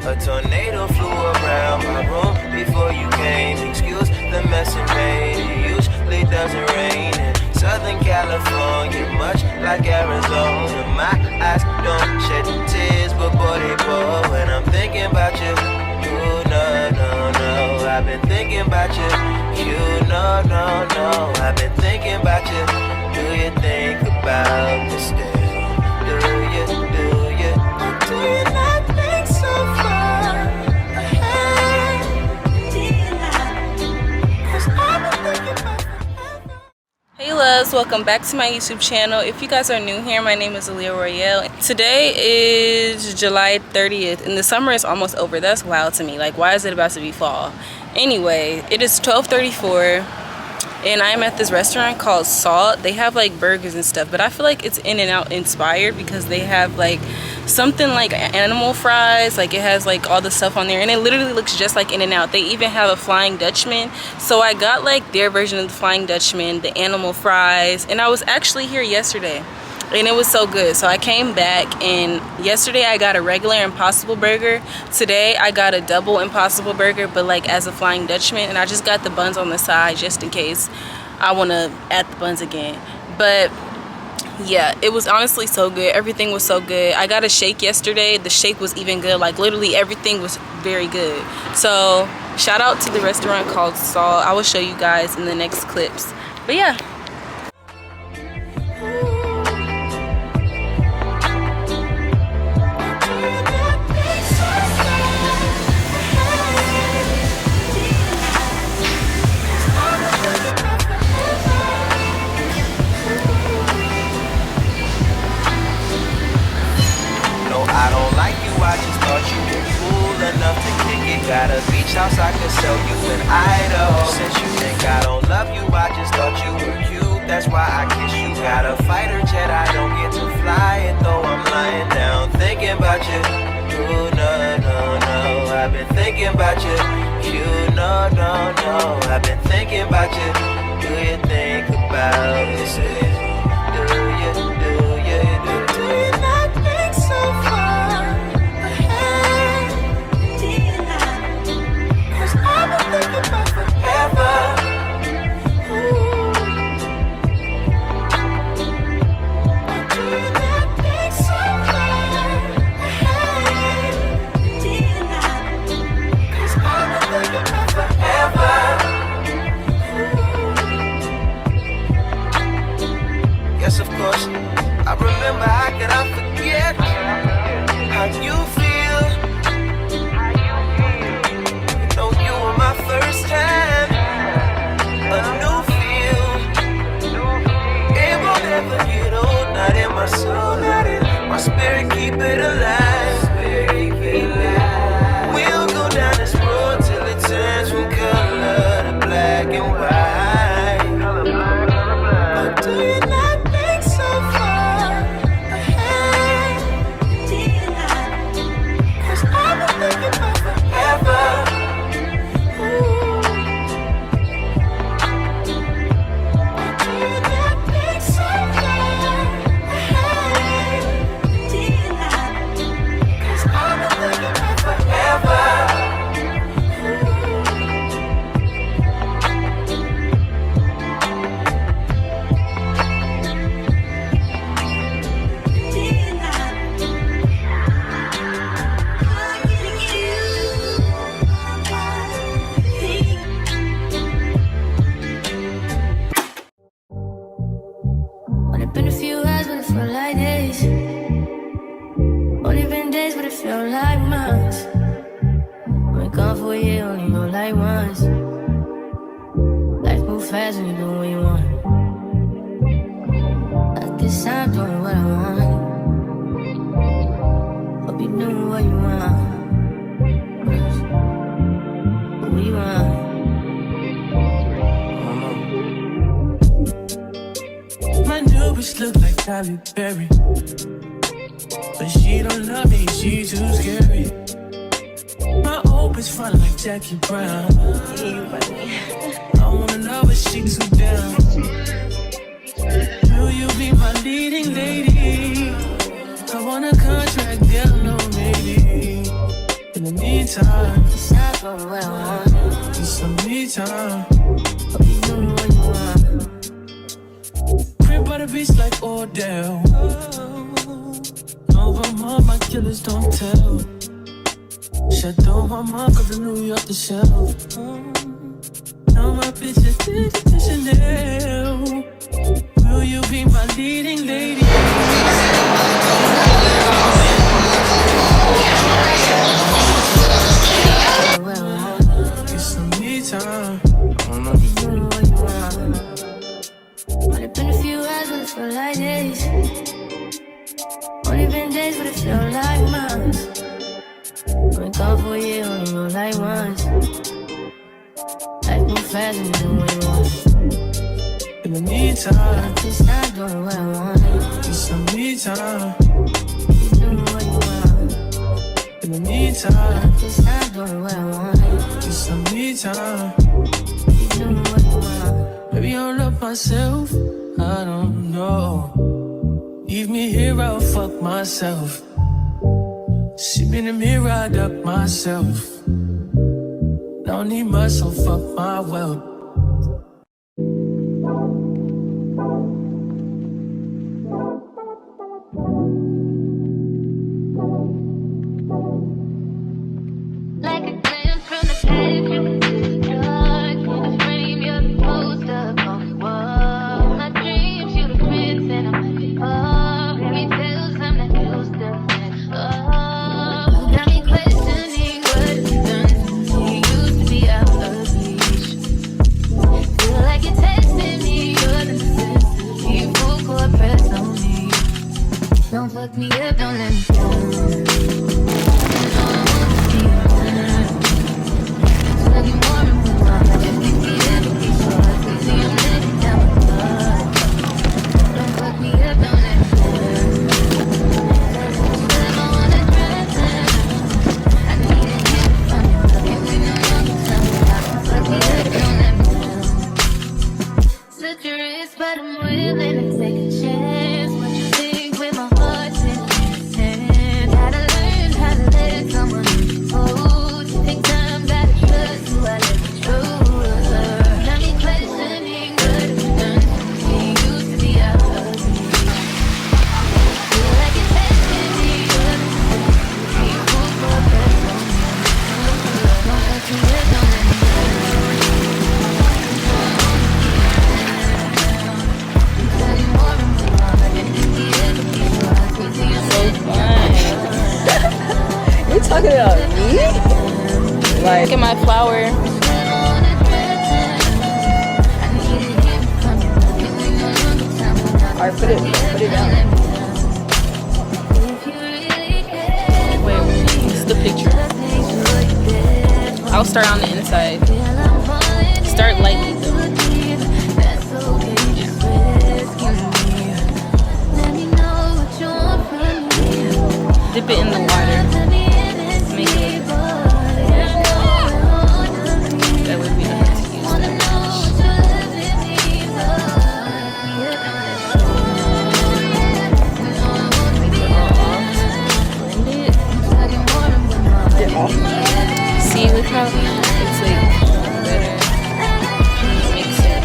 A tornado flew around my room before you came. Excuse the mess it made. It usually doesn't rain in Southern California, much like Arizona. My eyes don't shed tears, but boy they pour when I'm thinking about you. Ooh, no, no, no, I've been thinking about you. You, no, no, no, I've been thinking about you. Do you think about me still? Do you not think so far ahead? Do you not? 'Cause I've been thinking about forever. Hey loves, welcome back to my YouTube channel. If you guys are new here, my name is Aaliyah Royale. Today is July 30th and the summer is almost over. That's wild to me. Like, why is it about to be fall? Anyway, it is 12:34 and I'm at this restaurant called Salt. They have like burgers and stuff, but I feel like it's In-N-Out inspired because they have like something like animal fries. Like it has like all the stuff on there and it literally looks just like In-N-Out. They even have a Flying Dutchman. So I got like their version of the Flying Dutchman, the animal fries, and I was actually here yesterday and it was so good. So I came back and yesterday I got a regular Impossible Burger. Today I got a double Impossible Burger, but like as a Flying Dutchman, and I just got the buns on the side just in case I want to add the buns again. But yeah, it was honestly so good. Everything was so good. I got a shake yesterday. The shake was even good. Like literally everything was very good. So shout out to the restaurant called Salt. I will show you guys in the next clips. But yeah. I don't like you, I just thought you were cool enough to kick it. Got a beach house, I could sell you an idol. Since you think I don't love you, I just thought you were cute. That's why I kiss you. Got a fighter jet, I don't get to fly it, though I'm lying down thinking about you. Ooh, no, no, no, I've been thinking about you. You, no, no, no, I've been thinking about you. Do you think about this? Do you not think so far ahead? Do you not? 'Cause I've been thinking about forever. Ooh. Do you not think so far ahead? Do you not? 'Cause I've been thinking about forever. Ooh. Yes, of course. I remember, how could I forget how you feel? You know you were my first time, a new feel. It won't ever get old, not in my soul, not in my spirit, keep it alive. We'll go down this road till it turns from color to black and white. But do you not think so far ahead? Do you not? 'Cause I've been thinking about forever. Ooh. Do you not think so far ahead? Do you not? 'Cause I've been thinking about forever. Only been a few hours, but it felt like days. Only been days, but it felt like months. Been gone for a year, only know like once. Life move fast when you do what you want. At this time, doing what I want. Hope you doing what you want. What you want. My new bitch look like Halle Berry, but she don't love me, she too scary. My old bitch front like Jackie Brown. I wanna know if she too down. Will you be my leading lady? I want a contract, girl, no maybe. In the time. It's not going where I want. Need some me time. Hope you know what you want. Crib by the beach like Odell. Over my killers don't tell. Shadow my mark of the New York the shelf. Now my bitch is to Chanel. Will you be my leading lady? Get some me time. Hope you know what you want. Only been a few hours, but it feel like days. Only been days, but it feel like months. Been gone for a year, only know like once. Life move fast and you do what you want. In the meantime, Just not doing what I want. get some me time. You do what you want. In the meantime, Just not doing what I want. get some me time. You do what you want. Maybe I'll love myself. I don't know. Leave me here, I'll fuck myself. See me in the mirror, I duck myself. Don't need much, so fuck my wealth. Like a glance from the past, you can see the dark. In the frame, you're the poster on the wall. My dreams, you the prince, and I'm the bar. Fairy tales, I'm not used to it. Oh, got me questioning what it's done to me. Used to be out of reach. Feel like you're testing me, you're the necessity. Full court press on me. Don't fuck me up, don't let me down. But I'm willing to take a chance. What you think with my heart's in your hands? Gotta learn how to let someone hold. Take time, gotta trust who I let me trust. Got me questioning what it's done to me. Used to be out of reach. Feel like it's testing me, but it's full for a press on me. Don't touch me, don't let me You talking about me? Like, look at my flower. Alright, put it down. Wait, this is the picture. I'll start on the inside. Start lightly though. Dip it in the water. Make it. That would be nice to use that. Blend it. See, look how it's like better. Mix it.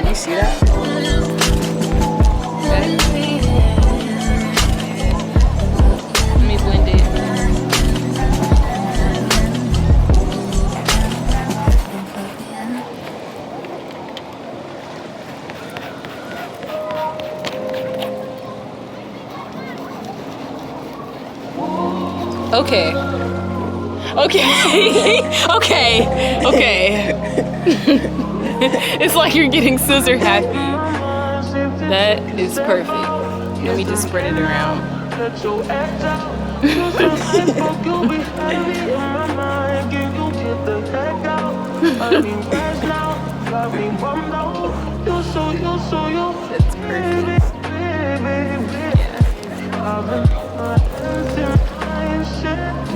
You see that? Okay. Let me blend it. Okay. Okay. It's like you're getting scissor happy. That is perfect. Let me just spread it around. That's perfect.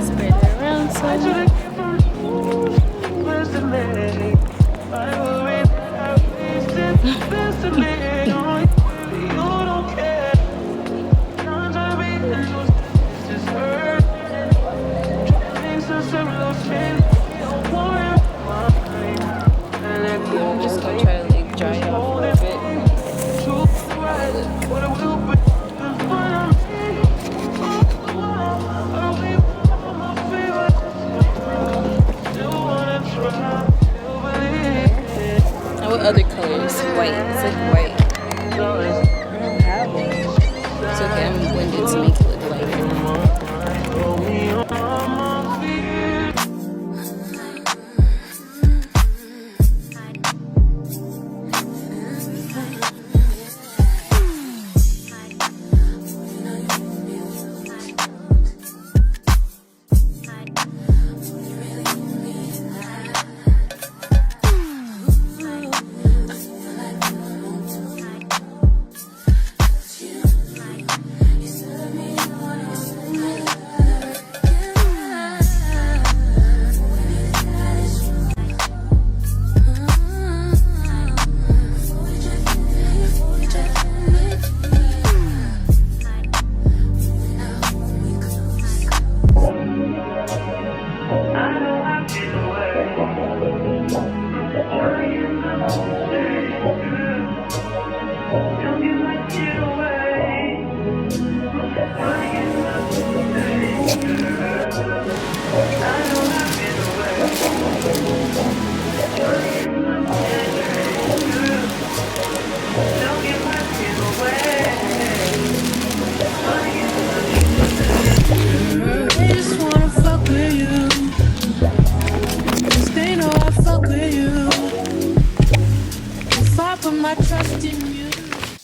Spread it around some. other colors. White. It's like white. I don't have one. It's okay. I'm gonna blend it to make it look white right now.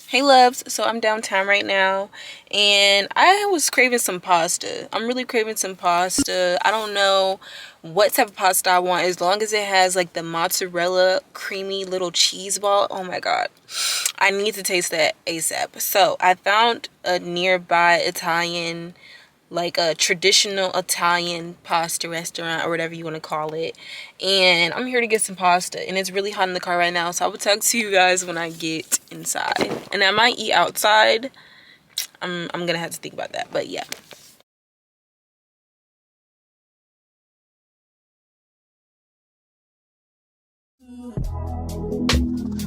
Hey loves, so I'm downtown right now and I was craving some pasta. I'm really craving some pasta. I don't know what type of pasta I want, as long as it has like the mozzarella creamy little cheese ball. Oh my god, I need to taste that ASAP. So I found a nearby Italian, like a traditional Italian pasta restaurant or whatever you want to call it, and I'm here to get some pasta, and it's really hot in the car right now, so I will talk to you guys when I get inside. And I might eat outside. I'm gonna have to think about that, but yeah.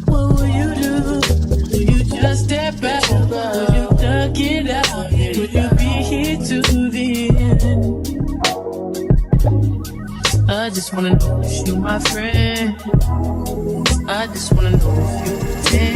What will you do? Will you just step back? Will you duck it out? Will you be here to the end? I just wanna know if you my friend. I just wanna know if you pretending.